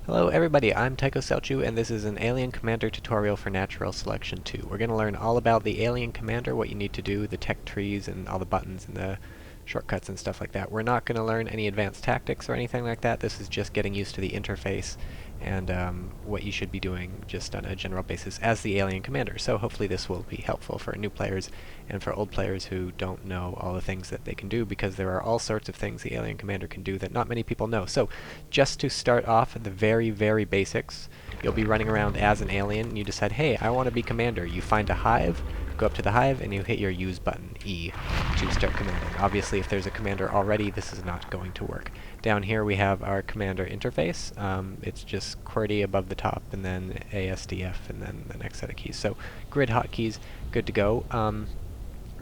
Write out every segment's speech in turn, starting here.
Hello everybody, I'm Tycho Selchu, and this is an Alien Commander tutorial for Natural Selection 2. We're going to learn all about the Alien Commander, what you need to do, the tech trees, and all the buttons and the shortcuts and stuff like that. We're not going to learn any advanced tactics or anything like that. This is just getting used to the interface and what you should be doing just on a general basis as the Alien Commander. So hopefully this will be helpful for new players and for old players who don't know all the things that they can do, because there are all sorts of things the Alien Commander can do that not many people know. So just to start off at the very, very basics, you'll be running around as an alien and you decide, hey, I want to be commander. You find a hive, go up to the hive, and you hit your use button, E, to start commanding. Obviously, if there's a commander already, this is not going to work. Down here we have our commander interface. It's just QWERTY above the top, and then ASDF, and then the next set of keys. So grid hotkeys, good to go.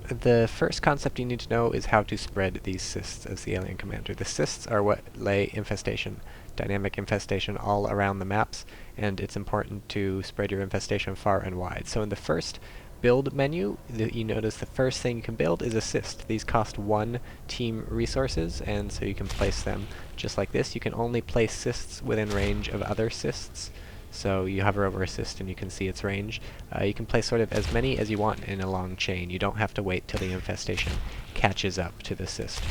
The first concept you need to know is how to spread these cysts as the alien commander. The cysts are what lay infestation, dynamic infestation, all around the maps, and it's important to spread your infestation far and wide. So in the first build menu, you notice the first thing you can build is a cyst. These cost 1 team resources, and so you can place them just like this. You can only place cysts within range of other cysts. So you hover over a cyst and you can see its range. You can place sort of as many as you want in a long chain. You don't have to wait till the infestation catches up to the cyst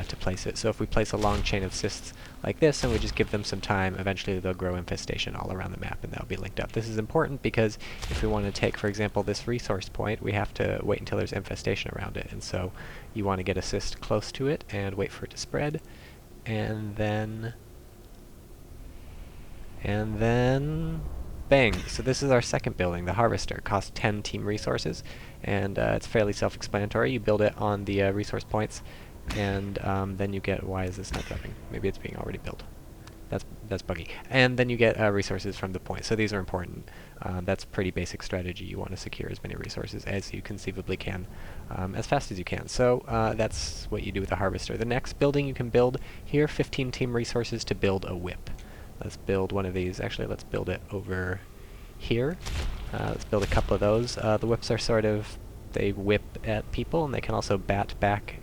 to place it. So if we place a long chain of cysts like this and we just give them some time, eventually they'll grow infestation all around the map and that'll be linked up. This is important because if we want to take, for example, this resource point, we have to wait until there's infestation around it. And so you want to get a cyst close to it and wait for it to spread. And then bang! So this is our second building, the Harvester. It costs 10 team resources, and it's fairly self-explanatory. You build it on the resource points, and then you get... Why is this not jumping? Maybe it's being already built. That's buggy. And then you get resources from the point. So these are important. That's pretty basic strategy. You want to secure as many resources as you conceivably can, as fast as you can. So that's what you do with the Harvester. The next building you can build here, 15 team resources to build a whip. Let's build one of these. Actually, let's build it over here. Let's build a couple of those. The whips are sort of, they whip at people, and they can also bat back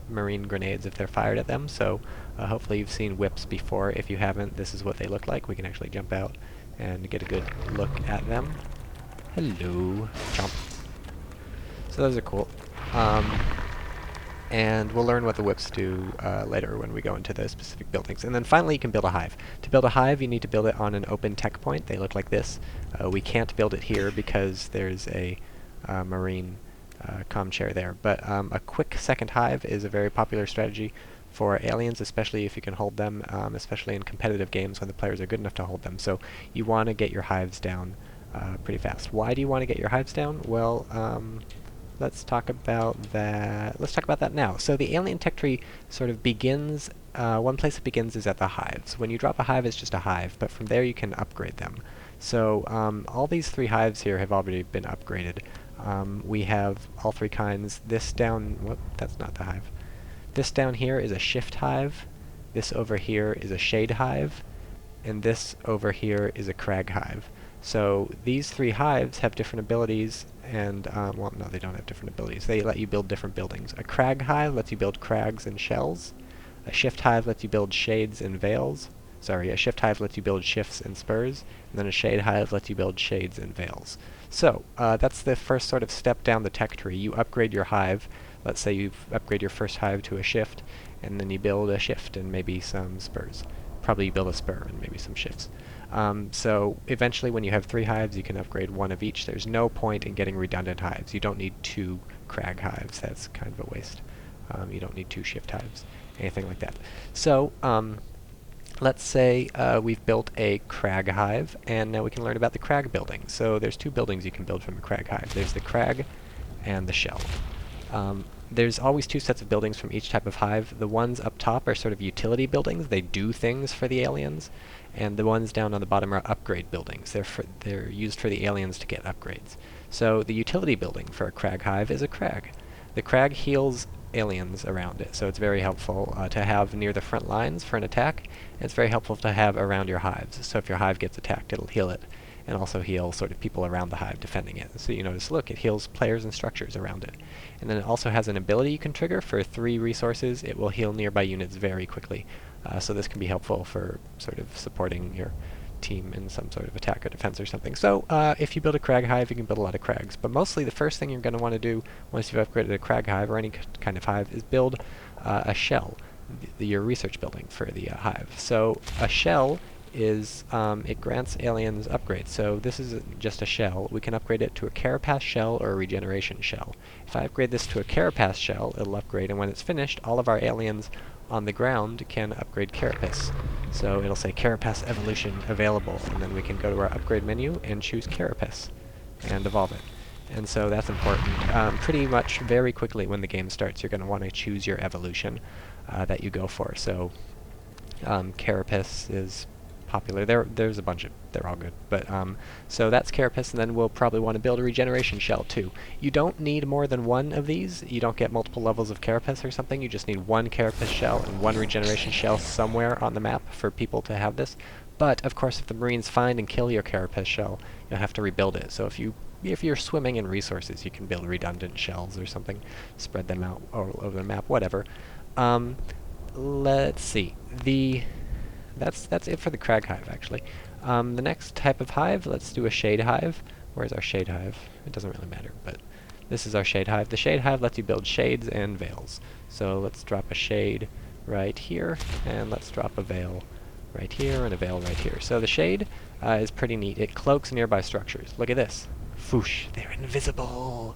marine grenades if they're fired at them. So hopefully you've seen whips before. If you haven't, this is what they look like. We can actually jump out and get a good look at them. Hello. Jump. So those are cool. And we'll learn what the whips do later when we go into the specific buildings. And then finally you can build a hive. To build a hive you need to build it on an open tech point. They look like this. We can't build it here because there's a marine comm chair there. But a quick second hive is a very popular strategy for aliens, especially if you can hold them, especially in competitive games when the players are good enough to hold them. So you want to get your hives down pretty fast. Why do you want to get your hives down? Well, let's talk about that. Let's talk about that now. So the alien tech tree sort of begins, one place it begins is at the hives. When you drop a hive, it's just a hive, but from there you can upgrade them. So all these 3 hives here have already been upgraded. We have all 3 kinds. This down, whoop, that's not the hive. This down here is a shift hive. This over here is a shade hive. And this over here is a crag hive. So these 3 hives have different abilities, and, well, no, they don't have different abilities. They let you build different buildings. A crag hive lets you build crags and shells. A shift hive lets you build shades and veils. Sorry, a shift hive lets you build shifts and spurs. And then a shade hive lets you build shades and veils. So, that's the first sort of step down the tech tree. You upgrade your hive. Let's say you upgrade your first hive to a shift, and then you build a shift and maybe some spurs. Probably you build a spur and maybe some shifts. So eventually when you have 3 hives, you can upgrade 1 of each. There's no point in getting redundant hives. You don't need 2 crag hives. That's kind of a waste. You don't need 2 shift hives, anything like that. So let's say we've built a crag hive, and now we can learn about the crag building. So there's 2 buildings you can build from a crag hive. There's the crag and the shell. There's always 2 sets of buildings from each type of hive. The ones up top are sort of utility buildings. They do things for the aliens. And the ones down on the bottom are upgrade buildings. They're used for the aliens to get upgrades. So the utility building for a crag hive is a crag. The crag heals aliens around it, so it's very helpful to have near the front lines for an attack. And it's very helpful to have around your hives. So if your hive gets attacked, it'll heal it, and also heal sort of people around the hive defending it. So you notice, look, it heals players and structures around it. And then it also has an ability you can trigger for 3 resources. It will heal nearby units very quickly. So this can be helpful for sort of supporting your team in some sort of attack or defense or something. So if you build a Crag Hive, you can build a lot of Crags. But mostly the first thing you're going to want to do once you've upgraded a Crag Hive or any kind of Hive is build a shell, your research building for the Hive. So a shell is, it grants aliens upgrades. So this is just a shell. We can upgrade it to a Carapace shell or a regeneration shell. If I upgrade this to a Carapace shell, it'll upgrade, and when it's finished, all of our aliens on the ground can upgrade Carapace. So it'll say Carapace evolution available, and then we can go to our upgrade menu and choose Carapace and evolve it. And so that's important. Pretty much very quickly when the game starts, you're going to want to choose your evolution that you go for. So Carapace is popular. There's a bunch of, they're all good. But so that's Carapace, and then we'll probably want to build a regeneration shell too. You don't need more than one of these. You don't get multiple levels of Carapace or something. You just need one Carapace shell and one regeneration shell somewhere on the map for people to have this. But of course, if the Marines find and kill your Carapace shell, you'll have to rebuild it. So if you're swimming in resources, you can build redundant shells or something, spread them out all over the map, whatever. Let's see. That's it for the Crag Hive, actually. The next type of hive, let's do a Shade Hive. Where's our Shade Hive? It doesn't really matter, but this is our Shade Hive. The Shade Hive lets you build shades and veils. So let's drop a shade right here, and let's drop a veil right here, and a veil right here. So the shade is pretty neat. It cloaks nearby structures. Look at this. Foosh, they're invisible!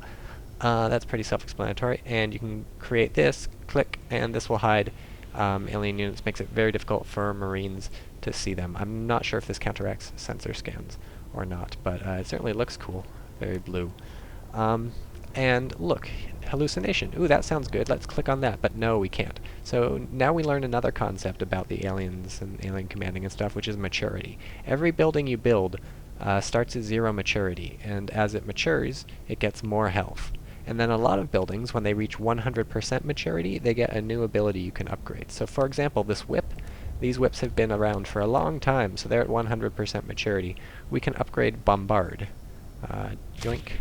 That's pretty self-explanatory. And you can create this, click, and this will hide alien units. Makes it very difficult for Marines to see them. I'm not sure if this counteracts sensor scans or not, but it certainly looks cool. Very blue. And look, hallucination. Ooh, that sounds good. Let's click on that, but no, we can't. So now we learn another concept about the aliens and alien commanding and stuff, which is maturity. Every building you build starts at 0 maturity, and as it matures, it gets more health. And then a lot of buildings, when they reach 100% maturity, they get a new ability you can upgrade. So for example, this whip, these whips have been around for a long time, so they're at 100% maturity. We can upgrade Bombard. Yoink.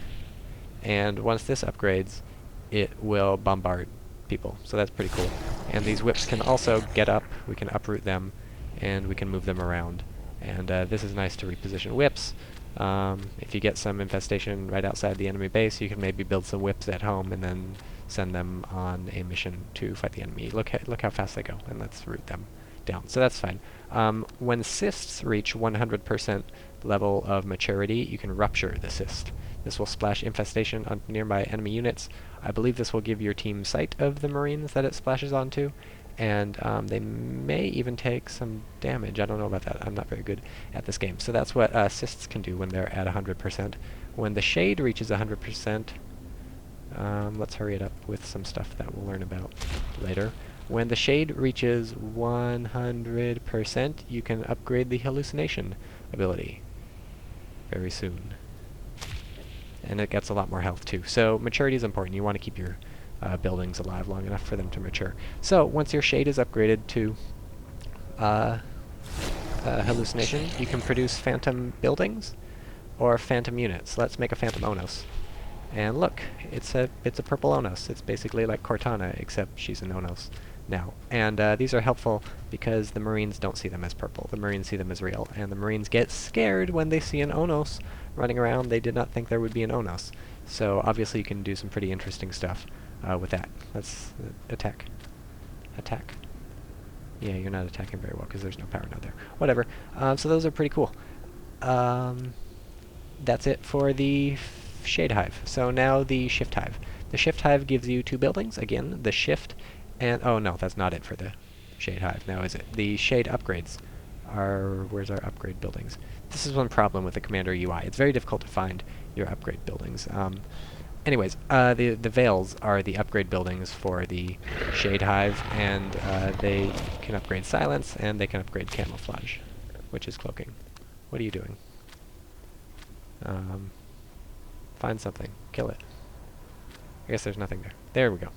And once this upgrades, it will bombard people. So that's pretty cool. And these whips can also get up, we can uproot them, and we can move them around. And this is nice to reposition whips. If you get some infestation right outside the enemy base, you can maybe build some whips at home and then send them on a mission to fight the enemy. Look how fast they go, and let's root them down. So that's fine. When cysts reach 100% level of maturity, you can rupture the cyst. This will splash infestation on nearby enemy units. I believe this will give your team sight of the Marines that it splashes onto, and they may even take some damage. I don't know about that. I'm not very good at this game. So that's what cysts can do when they're at 100%. When the shade reaches 100%, let's hurry it up with some stuff that we'll learn about later. When the shade reaches 100%, you can upgrade the hallucination ability very soon. And it gets a lot more health too. So maturity is important. You want to keep your buildings alive long enough for them to mature. So once your shade is upgraded to hallucination, you can produce phantom buildings or phantom units. Let's make a phantom Onos. And look, it's a purple Onos. It's basically like Cortana, except she's an Onos now. And these are helpful because the Marines don't see them as purple. The Marines see them as real. And the Marines get scared when they see an Onos running around. They did not think there would be an Onos. So obviously you can do some pretty interesting stuff with that. Let's attack. Attack. Yeah, you're not attacking very well because there's no power node there. Whatever. So those are pretty cool. That's it for the Shade Hive. So now the Shift Hive. The Shift Hive gives you 2 buildings. Again, the Shift and... oh no, that's not it for the Shade Hive. Now is it? The Shade upgrades are... where's our upgrade buildings? This is one problem with the Khamaander UI. It's very difficult to find your upgrade buildings. Anyways, the veils are the upgrade buildings for the Shade Hive, and they can upgrade silence, and they can upgrade camouflage, which is cloaking. What are you doing? Find something. Kill it. I guess there's nothing there. There we go.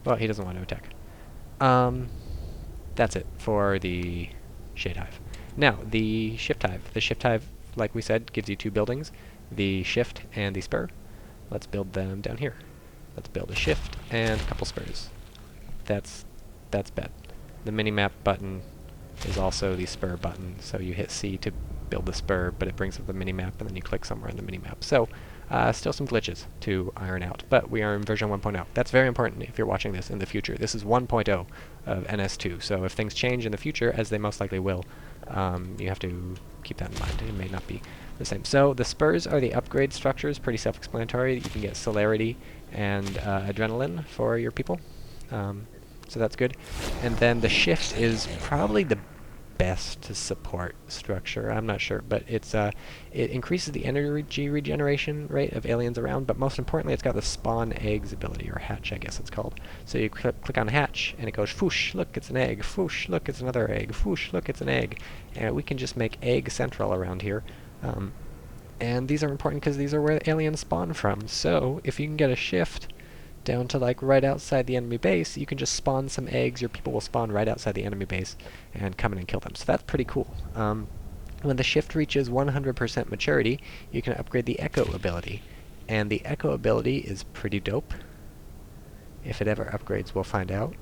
Well, he doesn't want to attack. That's it for the Shade Hive. Now, the Shift Hive. The Shift Hive, like we said, gives you 2 buildings, the Shift and the Spur. Let's build them down here. Let's build a Shift and a couple Spurs. That's bad. The minimap button is also the spur button, so you hit C to build the spur, but it brings up the minimap, and then you click somewhere in the minimap. So, still some glitches to iron out, but we are in version 1.0. That's very important if you're watching this in the future. This is 1.0 of NS2, so if things change in the future, as they most likely will, you have to keep that in mind. It may not be the same. So the spurs are the upgrade structures, pretty self-explanatory. You can get celerity and adrenaline for your people. So that's good. And then the shift is probably the best to support structure. I'm not sure, but it's it increases the energy regeneration rate of aliens around, but most importantly it's got the spawn eggs ability, or hatch I guess it's called. So you click on hatch and it goes whoosh, look it's an egg, whoosh, look it's another egg, whoosh, look it's an egg. And we can just make egg central around here. And these are important because these are where aliens spawn from. So if you can get a shift down to like right outside the enemy base, you can just spawn some eggs, your people will spawn right outside the enemy base and come in and kill them. So that's pretty cool. When the shift reaches 100% maturity, you can upgrade the echo ability. And the echo ability is pretty dope. If it ever upgrades, we'll find out.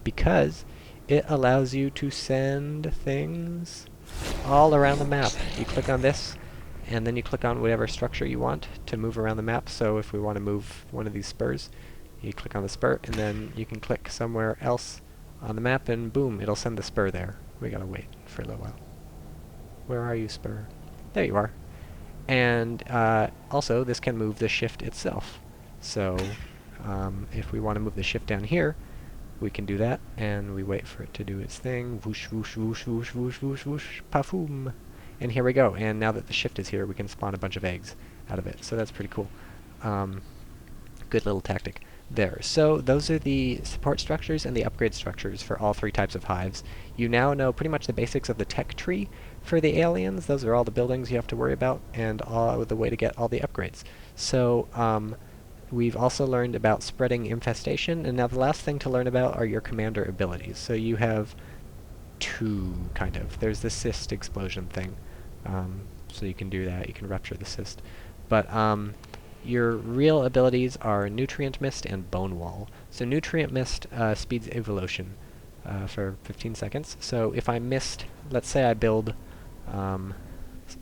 Because it allows you to send things all around the map. You click on this, and then you click on whatever structure you want to move around the map. So if we want to move one of these spurs, you click on the spur, and then you can click somewhere else on the map, and boom, it'll send the spur there. We gotta wait for a little while. Where are you, spur? There you are. And also, this can move the shift itself. So if we want to move the shift down here, we can do that, and we wait for it to do its thing. Whoosh, whoosh, whoosh, whoosh, whoosh, whoosh, whoosh, pafoom. And here we go. And now that the shift is here, we can spawn a bunch of eggs out of it. So that's pretty cool. Good little tactic there. So those are the support structures and the upgrade structures for all three types of hives. You now know pretty much the basics of the tech tree for the aliens. Those are all the buildings you have to worry about, and the way to get all the upgrades. So we've also learned about spreading infestation, and now the last thing to learn about are your commander abilities. So you have two, kind of. There's the cyst explosion thing. So you can do that, you can rupture the cyst. But your real abilities are Nutrient Mist and Bone Wall. So Nutrient Mist speeds evolution for 15 seconds. So if I missed, let's say I build a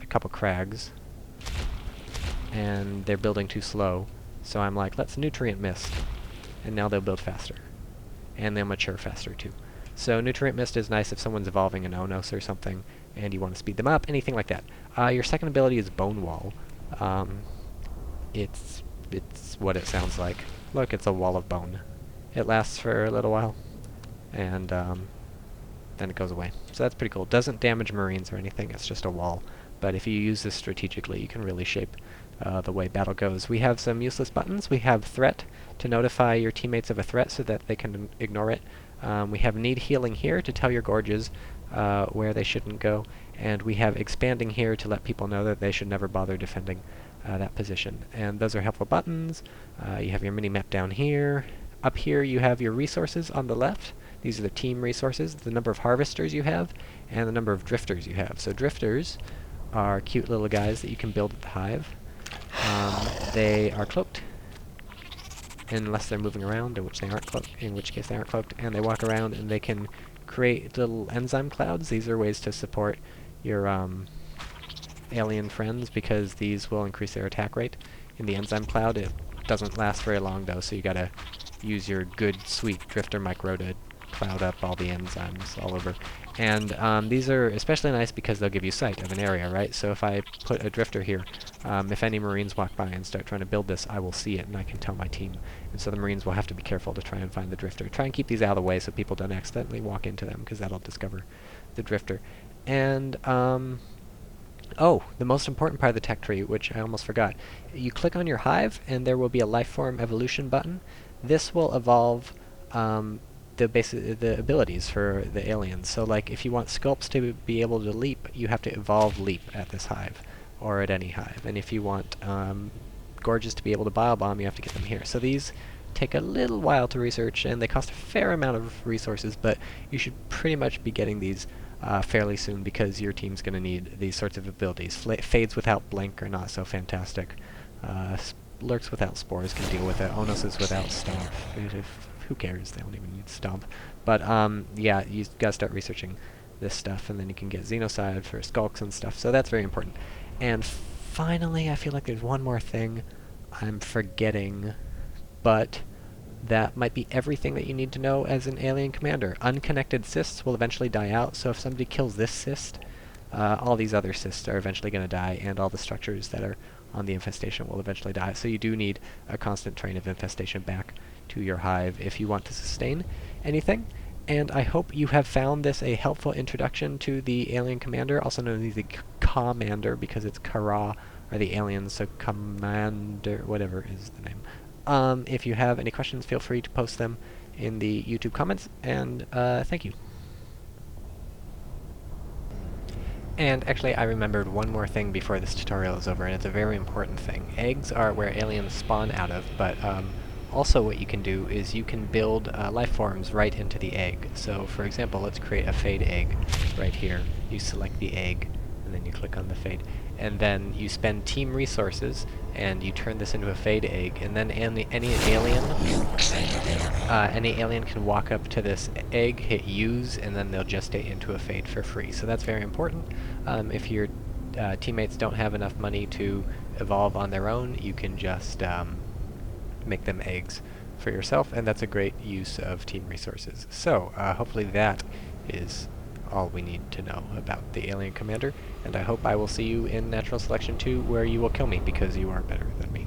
couple crags, and they're building too slow, so I'm like, let's Nutrient Mist, and now they'll build faster. And they'll mature faster too. So Nutrient Mist is nice if someone's evolving an Onos or something, and you want to speed them up, anything like that. Your second ability is Bone Wall. It's what it sounds like. Look, it's a wall of bone. It lasts for a little while, and then it goes away. So that's pretty cool. Doesn't damage Marines or anything, it's just a wall. But if you use this strategically, you can really shape the way battle goes. We have some useless buttons. We have Threat to notify your teammates of a threat so that they can ignore it. We have Need Healing here to tell your gorges where they shouldn't go. And we have Expanding here to let people know that they should never bother defending that position. And those are helpful buttons. You have your mini-map down here. Up here you have your resources on the left. These are the team resources, the number of harvesters you have, and the number of drifters you have. So drifters are cute little guys that you can build at the hive. They are cloaked, unless they're moving around, in which case they aren't cloaked, and they walk around and they can create little enzyme clouds. These are ways to support your alien friends, because these will increase their attack rate. In the enzyme cloud, it doesn't last very long though, so you gotta use your good, sweet drifter micro to cloud up all the enzymes all over. And these are especially nice because they'll give you sight of an area, right? So if I put a drifter here, if any Marines walk by and start trying to build this, I will see it and I can tell my team. And so the Marines will have to be careful to try and find the drifter. Try and keep these out of the way so people don't accidentally walk into them, because that'll discover the drifter. And oh, the most important part of the tech tree, which I almost forgot. You click on your hive and there will be a lifeform evolution button. This will evolve the abilities for the aliens. So like if you want Sculpts to be able to leap, you have to evolve leap at this hive, or at any hive. And if you want Gorges to be able to biobomb, you have to get them here. So these take a little while to research, and they cost a fair amount of resources, but you should pretty much be getting these fairly soon, because your team's going to need these sorts of abilities. Fades without blink are not so fantastic. Lurks without spores can deal with it. Onoses without staff. who cares? They don't even need stomp. But yeah, you gotta start researching this stuff, and then you can get Xenocide for skulks and stuff, so that's very important. And finally, I feel like there's one more thing I'm forgetting, but that might be everything that you need to know as an alien commander. Unconnected cysts will eventually die out, so if somebody kills this cyst, all these other cysts are eventually going to die, and all the structures that are on the infestation will eventually die. So you do need a constant train of infestation back to your hive if you want to sustain anything. And I hope you have found this a helpful introduction to the alien commander, also known as the Khamaander, because it's Kara, or the aliens, so Khamaander, whatever is the name. If you have any questions, feel free to post them in the YouTube comments, and thank you. And actually, I remembered one more thing before this tutorial is over, and it's a very important thing. Eggs are where aliens spawn out of, but also what you can do is you can build life forms right into the egg. So for example, let's create a fade egg right here. You select the egg, and then you click on the fade. And then you spend team resources, and you turn this into a fade egg, and then any alien can walk up to this egg, hit use, and then they'll gestate into a fade for free. So that's very important. If your teammates don't have enough money to evolve on their own, you can just make them eggs for yourself, and that's a great use of team resources. So hopefully that is all we need to know about the alien commander, and I hope I will see you in Natural Selection 2, where you will kill me because you are better than me.